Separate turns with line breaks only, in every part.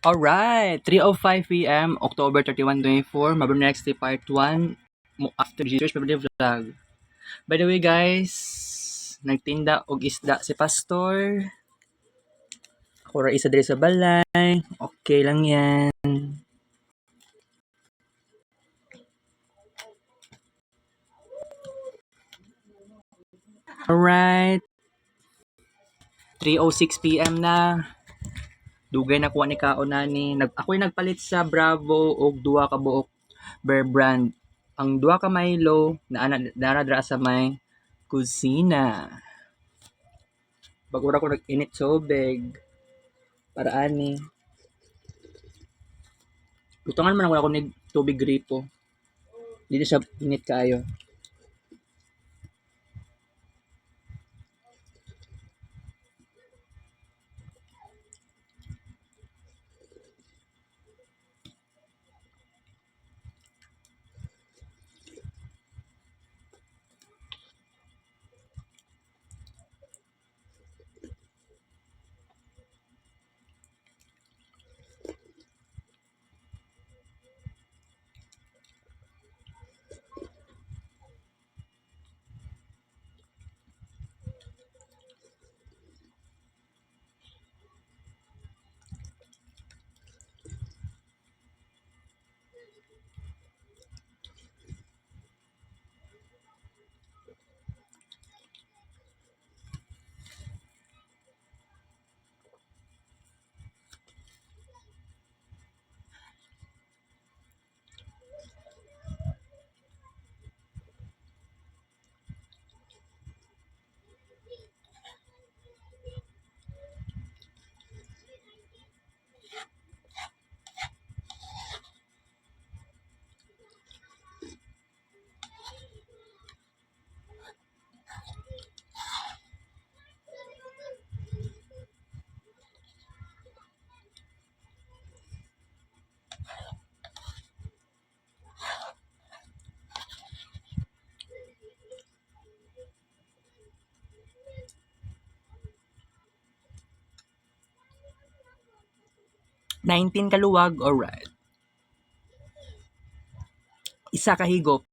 Alright, 3:05 p.m. October 31, 2024. Mabro next day part 1 after Jesus Pablo Vlog. By the way guys, nagtinda og isda si Pastor. Ako ra isa diri sa balay. Okay lang yan. Alright, 3:06 p.m. na. Dugay na kuha ni kaon nani. Ako'y nagpalit sa Bravo og duha ka buok Bear Brand. Ang duha ka Milo na dra sa may kusina. Bagura ko nag-init tubig para ani. Butangan man wala ko ni tubig gripo. Dili siya init kaayo. Nineteen kaluwag, alright. Isa ka higop.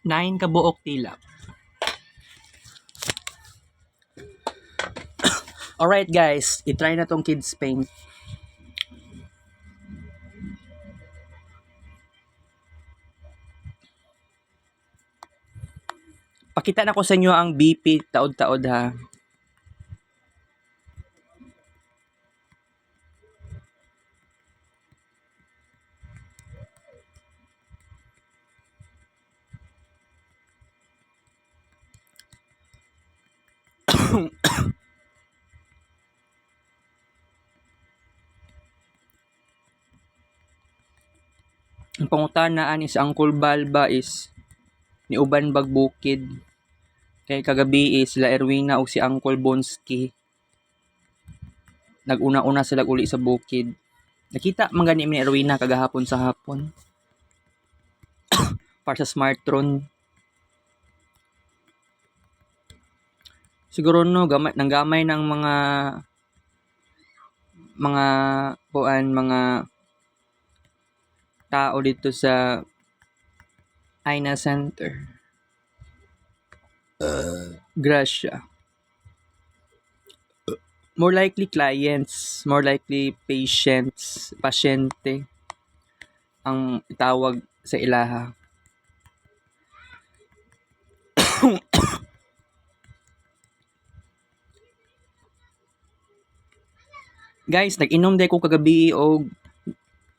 Nine ka buok tilap. Alright guys, itry na tong kids paint. Pakita na ko sa inyo ang BP taod-taod ha. Ang pangutana ani sa Uncle Balba is ni uban bagbukid. Kay kagabi is sila Erwina o si Uncle Bonski. Nag-una-una sila uli sa bukid. Nakita man gani ni Erwina kagahapon sa hapon. Para sa Smartron. Siguro no gamay ng mga tao dito sa Aina Center. Gracia. More likely clients, more likely patients, pasyente ang itawag sa ilaha. Guys, nag-inom day ko kagabi og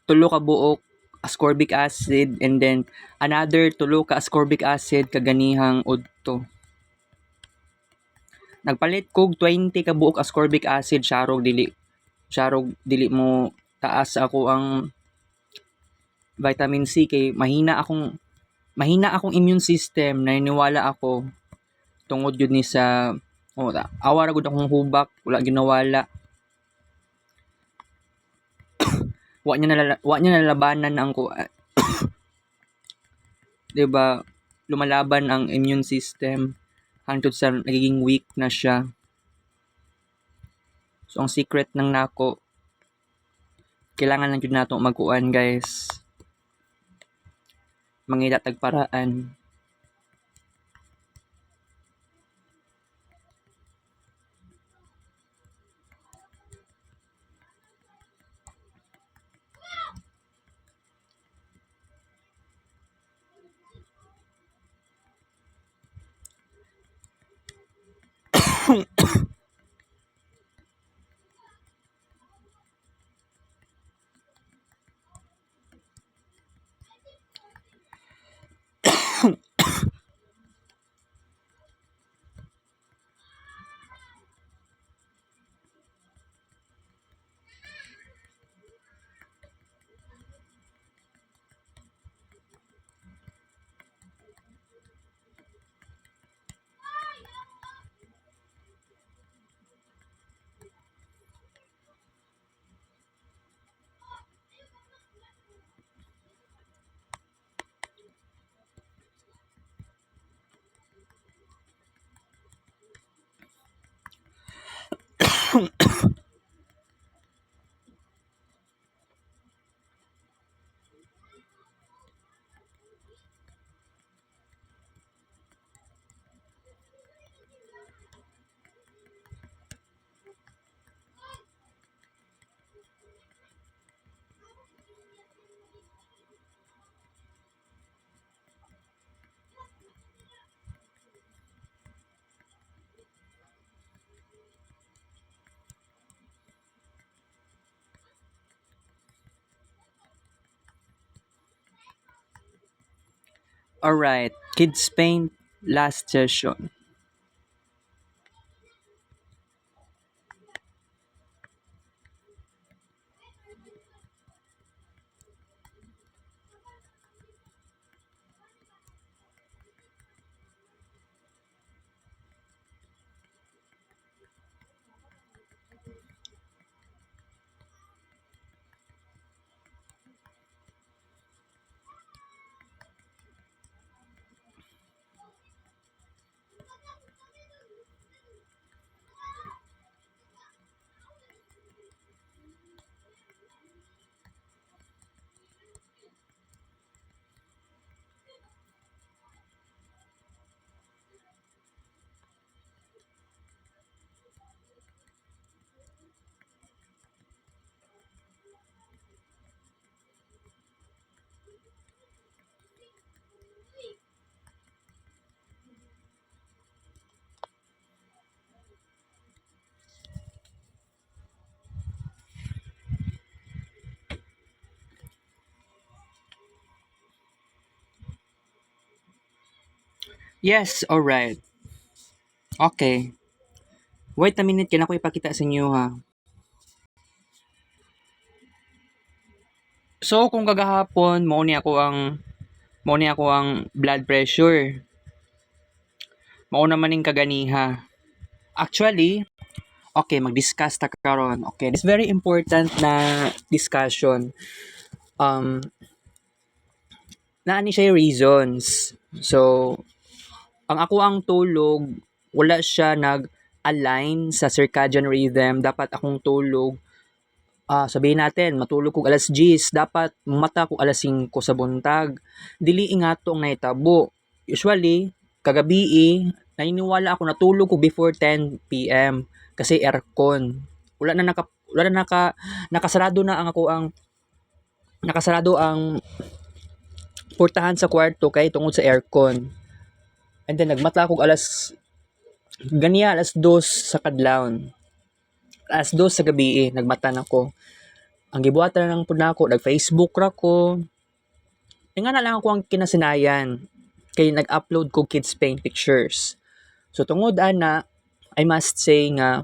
tulo ka buok ascorbic acid and then another tulo ka ascorbic acid kaganihang udto. Nagpalit kog 20 ka buok ascorbic acid syarog dili mo taas ako ang vitamin C kay mahina akong immune system, naniniwala ako tungod yun ni sa awara gud akong hubak wala ginawala. wa niya nalalabanan ang kuan. 'Di ba? Lumalaban ang immune system hangtod sa nagiging weak na siya. So ang secret ng nako, kailangan lang jud nato magkuan, guys. Mangita tag paraan. Alright, Kids Paint last session. Yes, alright. Okay. Wait a minute, kailangan ko ipakita sa inyo, ha. So kung kagahapon mao ni ako ang blood pressure. Mao naman ning kaganiha. Actually, okay, mag-discuss ta karon. Okay, this very important na discussion. Naani siya reasons. So, ang ako ang tulog, wala siya nag-align sa circadian rhythm. Dapat akong tulog, sabihin natin, matulog ko alas 10, dapat mata ko alas 5 sa buntag. Dili ingato ang nahitabo. Usually, kagabi, naniniwala ako natulog ko before 10 p.m. kasi aircon. Nakasarado na ang nakasarado ang portahan sa kwarto kay tungod sa aircon. And then nagmata ko alas 2 sa kadlawon. Alas 2 sa gabi, nagmata na ko. Ang gibuhatan lang pud nako, nag-Facebook ra ko. Nga na lang ako ang kinasinayan kay nag-upload ko kids paint pictures. So tungod ana, I must say nga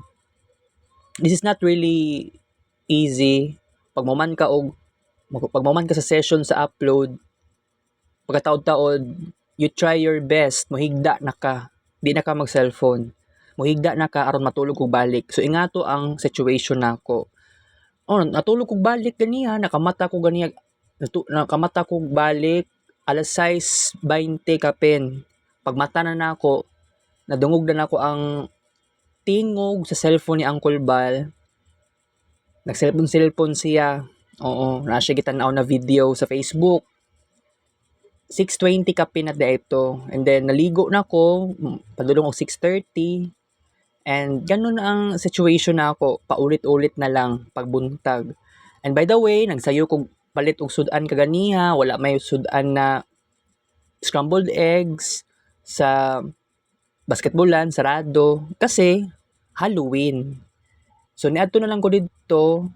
this is not really easy pag man ka sa session sa upload. Pagkataod-taod, you try your best, mohigda na ka, di na ka mag-cellphone. Mohigda na ka aron matulog og balik. So ingato ang situation nako. natulog kog balik ganiha, nakamata ko ganiha, nakamata kog balik alas 6:20 kapin. Pagmata na nako, nadungog na nako ang tingog sa cellphone ni Uncle Bal. Nag-cellphone siya. Oo, na siya gitanaw na video sa Facebook. 6:20 kapin at ito. And then naligo na ko, padulong og 6:30. And ganun ang situation na ako, paulit-ulit na lang pagbuntag. And by the way, nagsayo kog palit og sudan kaganiha, wala may sudan na scrambled eggs sa basketballan, sarado, kasi Halloween. So niadto na lang ko didto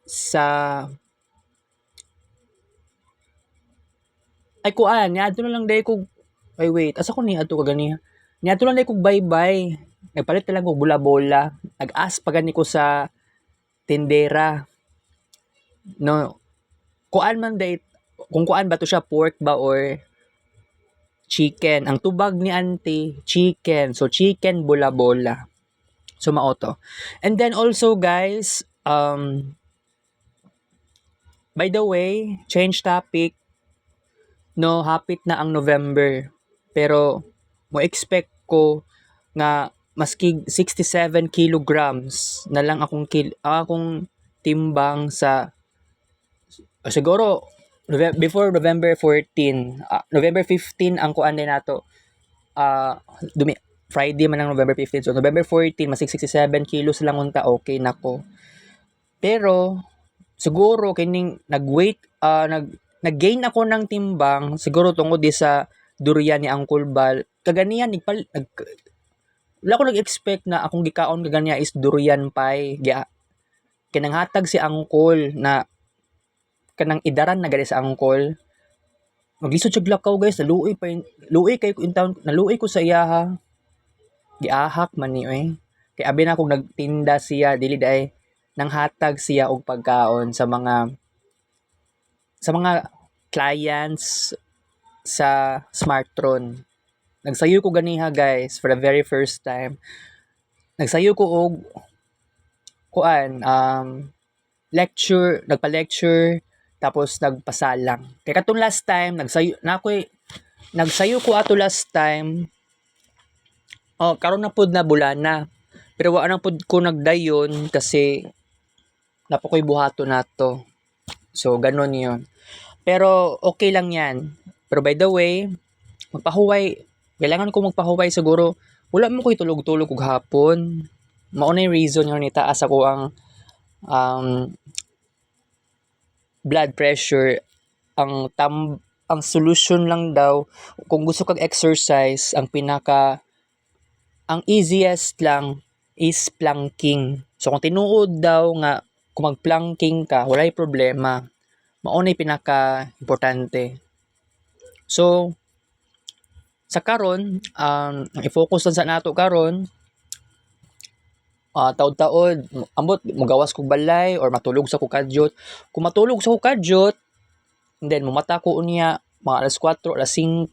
sa niadto na lang day ko asa ko niadto kaganiha? Niadto lang day kog bye-bye. Nagpalit na lang kog bola-bola. Nag-ask pa gani ko sa tindera. No, kuan man day, kung kuan ba to siya, pork ba or chicken. Ang tubag ni auntie, chicken. So, chicken bola-bola. So, mao to. And then also, guys, by the way, change topic. No, hapit na ang November. Pero, mo expect ko nga maski 67 kilograms na lang akong timbang sa siguro before November 14, November 15 ang kuan din nato. Friday man ang November 15. So November 14 masig 67 kilos lang unta, okay nako. Pero siguro kining nag-gain ako ng timbang siguro tungod di sa durian ni Uncle Bal. Kaganihan wala ko nag-expect na akong gikaon kaganiya is durian pie. Kinanghatag si Uncle na kanang idaran na gali sa Uncle. Maglisod siya glakaw guys, naluoy kay ko in town, naluoy ko sa iya ha. Giahak man ni Kay abi na akong nagtinda siya dili day nang hatag siya og pagkaon sa mga clients sa Smartron. Nagsayo ko ganiha guys for the very first time. Nagsayo ko og nagpa-lecture tapos nagpasalang. Kay katong last time nagsayo ko ato last time. Karon na pud na bulana. Pero wa na pud ko nagdayon kasi napakoy buhato nato. So ganon 'yon. Pero okay lang 'yan. Pero by the way, kailangan ko magpahuway siguro. Wala mo ko'y tulog-tulog og hapon. Mao na yung reason nga ni taas ako ang blood pressure. Ang solution lang daw kung gusto kag exercise, ang easiest lang is planking. So kung tinuod daw nga kung mag-planking ka, walay problema. Mao na pinaka importante. So sa karon, i-focus lang sa nato karon. Taod-taod, ambot mugawas kog balay or matulog sa kukadyot. Kung matulog sa kukadyot, then mumata ko unya mga alas 4, alas 5.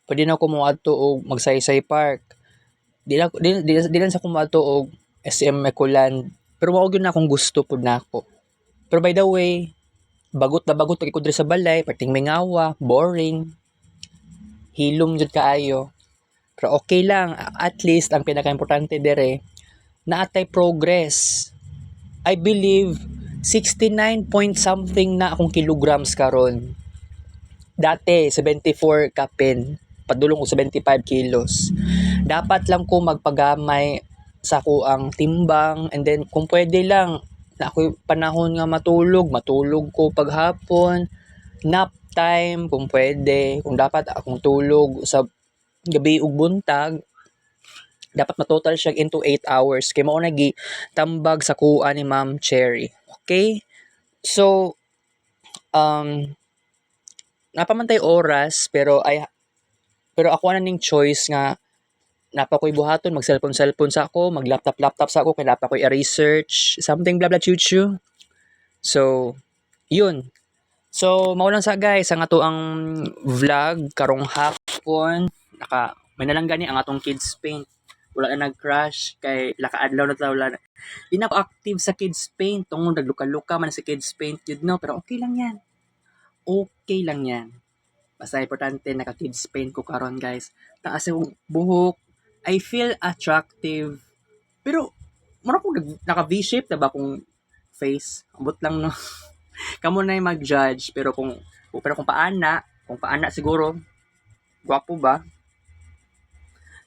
Pwede na ako moadto og magsaysay park. Di lang sa kumadto og SM Ecoland. Pero mao gyud na akong gusto pud nako. Pero by the way, bagot kay ko diri sa balay, parting mingawa, boring. Hilom jud kaayo. Pero okay lang, at least ang pinaka-importante dire naatay progress. I believe 69 point something na akong kilograms karon. Dati 74 kapin, padulong ko 75 kilos. Dapat lang ko magpagamay sa kuang timbang, and then kung pwede lang na ako panahon nga matulog ko paghapon, nap time kung pwede, kung dapat akong tulog sa gabi ug buntag, dapat matotal siya into 8 hours kay mao nagi tambag sa kuha ni Ma'am Cherry. Okay? So napamantay oras pero ako na ning choice nga napa ko'y buhaton, mag cellphone sa ako, mag laptop sa ako, kay napa ko'y research something blah blah chuchu. So yun. So mao lang sa guys ang ato ang vlog karong hapon. May na lang gani ang atong kids paint. wala na nag-crush kay lakaadlaw na taw wala na. Di na ako active sa kids paint tungod nagluka-luka man sa kids paint yun no, pero okay lang yan. Okay lang yan. Basta importante naka kids paint ko karon guys. Taas yung buhok, I feel attractive. Pero mura ko naka V-shape na ba kung face? Ambot lang no. Kamo na yung mag-judge pero kung paana siguro gwapo ba?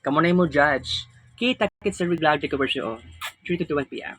Kamo na yung mo judge. Kita kits sa Reglado Commercial 3 to 1 p.m.